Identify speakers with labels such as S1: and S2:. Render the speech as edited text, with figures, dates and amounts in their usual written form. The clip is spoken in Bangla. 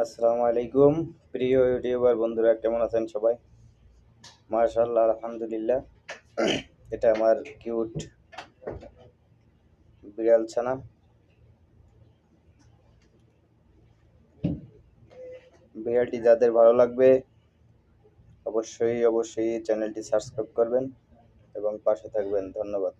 S1: আসসালামু আলাইকুম প্রিয় ইউটিউবার বন্ধুরা, কেমন আছেন সবাই? মাশাআল্লাহ, আলহামদুলিল্লাহ। এটা আমার কিউট বিড়াল ছানা। বিড়ালটি যাদের ভালো লাগবে অবশ্যই চ্যানেলটি সাবস্ক্রাইব করবেন এবং পাশে থাকবেন। ধন্যবাদ।